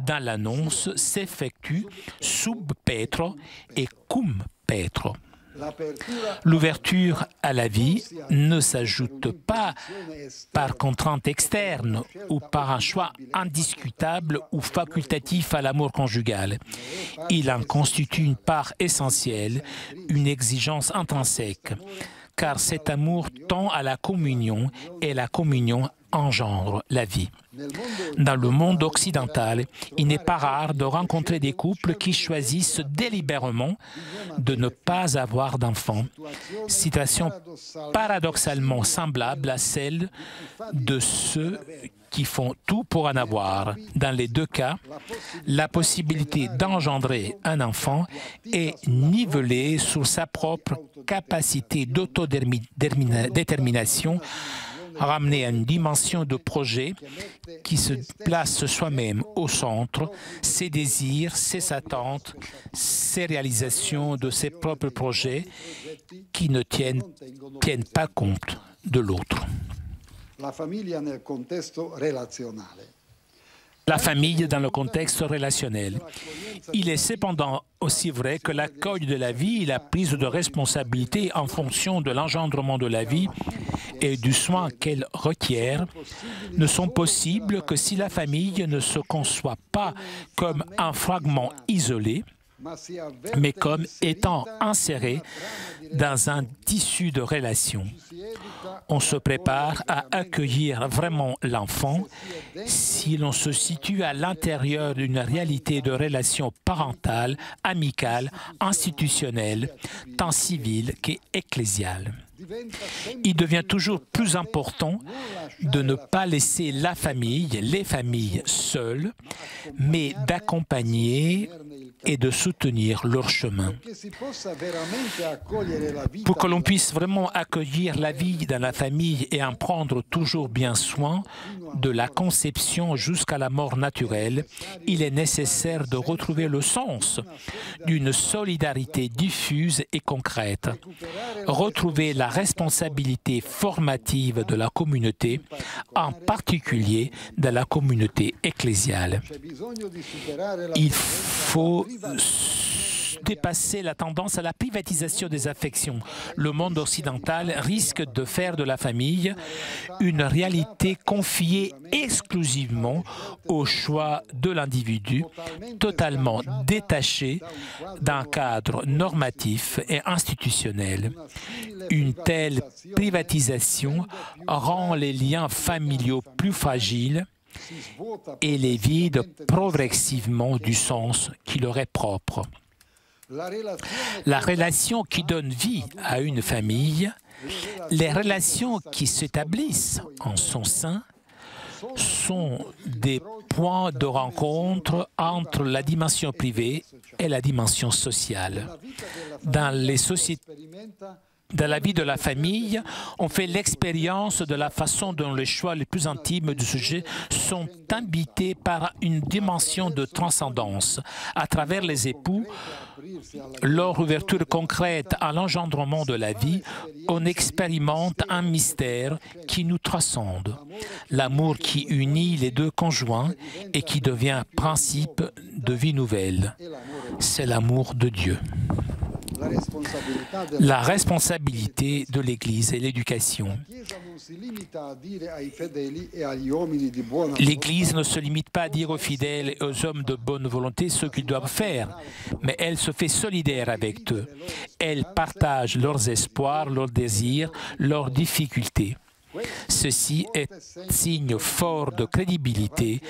dans l'annonce s'effectue sub petro et cum petro. L'ouverture à la vie ne s'ajoute pas par contrainte externe ou par un choix indiscutable ou facultatif à l'amour conjugal. Il en constitue une part essentielle, une exigence intrinsèque, car cet amour tend à la communion et la communion engendre la vie. Dans le monde occidental, il n'est pas rare de rencontrer des couples qui choisissent délibérément de ne pas avoir d'enfants, situation paradoxalement semblable à celle de ceux qui font tout pour en avoir. Dans les deux cas, la possibilité d'engendrer un enfant est nivelée sur sa propre capacité d'autodétermination, ramener à une dimension de projet qui se place soi-même au centre, ses désirs, ses attentes, ses réalisations de ses propres projets qui ne tiennent pas compte de l'autre. La famille dans le contexte relationnel. Il est cependant aussi vrai que l'accueil de la vie et la prise de responsabilité en fonction de l'engendrement de la vie et du soin qu'elle requiert ne sont possibles que si la famille ne se conçoit pas comme un fragment isolé, mais comme étant inséré dans un tissu de relations. On se prépare à accueillir vraiment l'enfant si l'on se situe à l'intérieur d'une réalité de relations parentales, amicales, institutionnelles, tant civiles qu'ecclésiales. Il devient toujours plus important de ne pas laisser la famille, les familles seules, mais d'accompagner et de soutenir leur chemin. Pour que l'on puisse vraiment accueillir la vie dans la famille et en prendre toujours bien soin, de la conception jusqu'à la mort naturelle, il est nécessaire de retrouver le sens d'une solidarité diffuse et concrète, retrouver la responsabilité formative de la communauté, en particulier de la communauté ecclésiale. Il faut dépasser la tendance à la privatisation des affections. Le monde occidental risque de faire de la famille une réalité confiée exclusivement au choix de l'individu, totalement détaché d'un cadre normatif et institutionnel. Une telle privatisation rend les liens familiaux plus fragiles et les vide progressivement du sens qui leur est propre. La relation qui donne vie à une famille, les relations qui s'établissent en son sein, sont des points de rencontre entre la dimension privée et la dimension sociale. Dans la vie de la famille, on fait l'expérience de la façon dont les choix les plus intimes du sujet sont habités par une dimension de transcendance. À travers les époux, leur ouverture concrète à l'engendrement de la vie, on expérimente un mystère qui nous transcende. L'amour qui unit les deux conjoints et qui devient principe de vie nouvelle. C'est l'amour de Dieu. La responsabilité de l'Église et l'éducation. L'Église ne se limite pas à dire aux fidèles et aux hommes de bonne volonté ce qu'ils doivent faire, mais elle se fait solidaire avec eux. Elle partage leurs espoirs, leurs désirs, leurs difficultés. Ceci est signe fort de crédibilité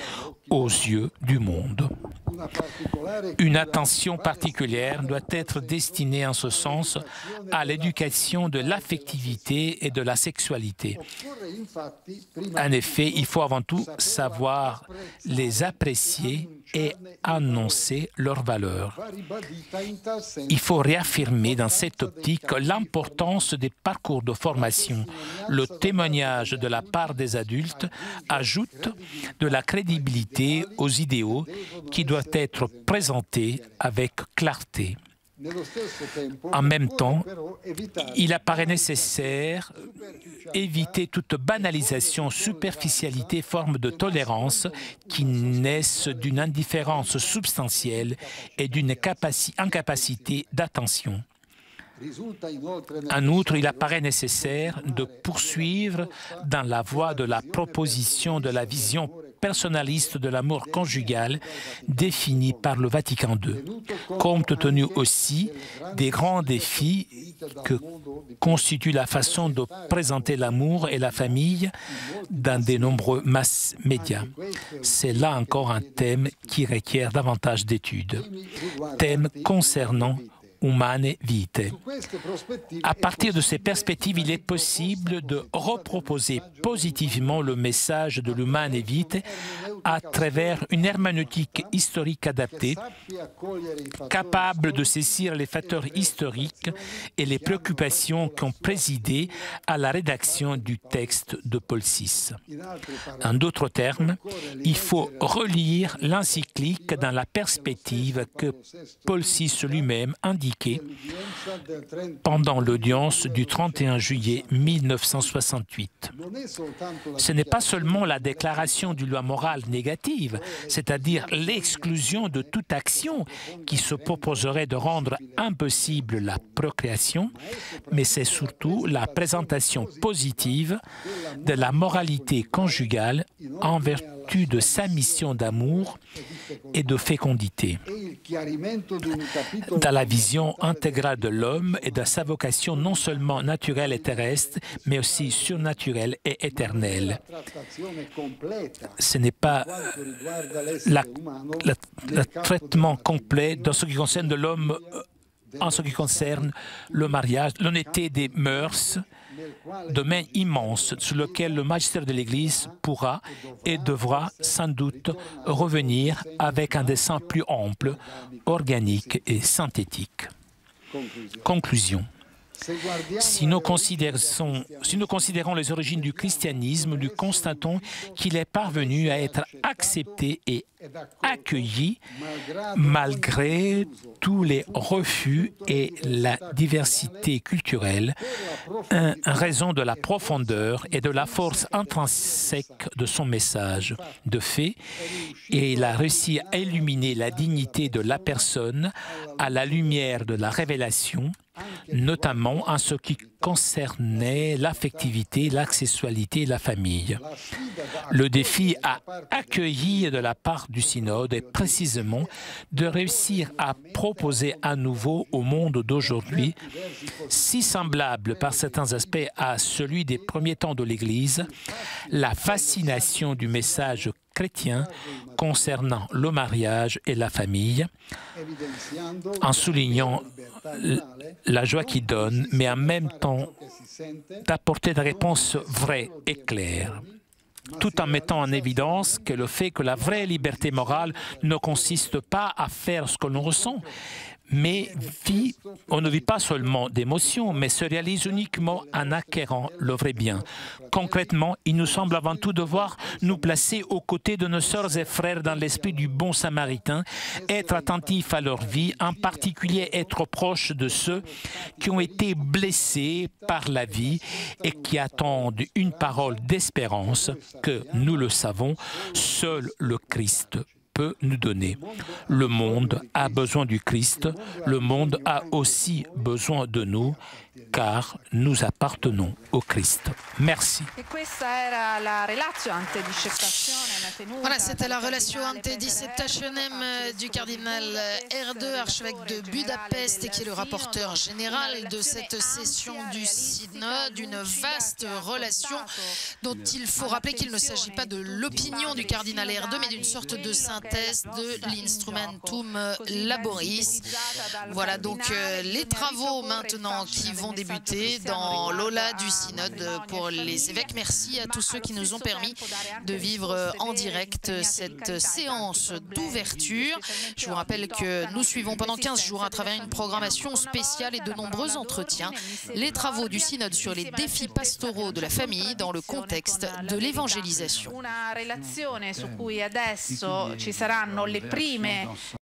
aux yeux du monde. Une attention particulière doit être destinée en ce sens à l'éducation de l'affectivité et de la sexualité. En effet, il faut avant tout savoir les apprécier et annoncer leurs valeurs. Il faut réaffirmer dans cette optique l'importance des parcours de formation. Le témoignage de la part des adultes ajoute de la crédibilité aux idéaux qui doivent être présentés avec clarté. En même temps, il apparaît nécessaire d'éviter toute banalisation, superficialité, forme de tolérance qui naissent d'une indifférence substantielle et d'une incapacité d'attention. En outre, il apparaît nécessaire de poursuivre dans la voie de la proposition de la vision personnaliste de l'amour conjugal définie par le Vatican II, compte tenu aussi des grands défis que constitue la façon de présenter l'amour et la famille dans de nombreux mass médias. C'est là encore un thème qui requiert davantage d'études. Thème concernant Humane Vitae. À partir de ces perspectives, il est possible de reproposer positivement le message de l'Humane Vitae à travers une herméneutique historique adaptée, capable de saisir les facteurs historiques et les préoccupations qui ont présidé à la rédaction du texte de Paul VI. En d'autres termes, il faut relire l'encyclique dans la perspective que Paul VI lui-même indiquait pendant l'audience du 31 juillet 1968. Ce n'est pas seulement la déclaration d'une loi morale négative, c'est-à-dire l'exclusion de toute action qui se proposerait de rendre impossible la procréation, mais c'est surtout la présentation positive de la moralité conjugale en vertu de sa mission d'amour et de fécondité, dans la vision intégrale de l'homme et de sa vocation non seulement naturelle et terrestre, mais aussi surnaturelle et éternelle. Ce n'est pas le traitement complet dans ce qui concerne de l'homme, en ce qui concerne le mariage, l'honnêteté des mœurs, domaine immense sur lequel le magistère de l'Église pourra et devra sans doute revenir avec un dessin plus ample, organique et synthétique. Conclusion. Si nous considérons les origines du christianisme, nous constatons qu'il est parvenu à être accepté et accueilli malgré tous les refus et la diversité culturelle, en raison de la profondeur et de la force intrinsèque de son message. De fait, il a réussi à illuminer la dignité de la personne à la lumière de la révélation, notamment en ce qui concernait l'affectivité, la sexualité et la famille. Le défi à accueillir de la part du synode est précisément de réussir à proposer à nouveau au monde d'aujourd'hui, si semblable par certains aspects à celui des premiers temps de l'Église, la fascination du message chrétien concernant le mariage et la famille, en soulignant la joie qu'il donne, mais en même temps d'apporter des réponses vraies et claires, tout en mettant en évidence que le fait que la vraie liberté morale ne consiste pas à faire ce que l'on ressent, mais on ne vit pas seulement d'émotions, mais se réalise uniquement en acquérant le vrai bien. Concrètement, il nous semble avant tout devoir nous placer aux côtés de nos sœurs et frères dans l'esprit du bon samaritain, être attentifs à leur vie, en particulier être proches de ceux qui ont été blessés par la vie et qui attendent une parole d'espérance que, nous le savons, seul le Christ peut nous donner. Le monde a besoin du Christ, le monde a aussi besoin de nous, car nous appartenons au Christ. Merci. Voilà, c'était la relation ante disceptationem du cardinal R2, archevêque de Budapest, qui est le rapporteur général de cette session du synode, une vaste relation dont il faut rappeler qu'il ne s'agit pas de l'opinion du cardinal R2, mais d'une sorte de synthèse de l'Instrumentum Laboris. Voilà donc les travaux maintenant qui vont débuter dans l'aula du synode pour les évêques. Merci à tous ceux qui nous ont permis de vivre en direct cette séance d'ouverture. Je vous rappelle que nous suivons pendant 15 jours à travers une programmation spéciale et de nombreux entretiens les travaux du synode sur les défis pastoraux de la famille dans le contexte de l'évangélisation.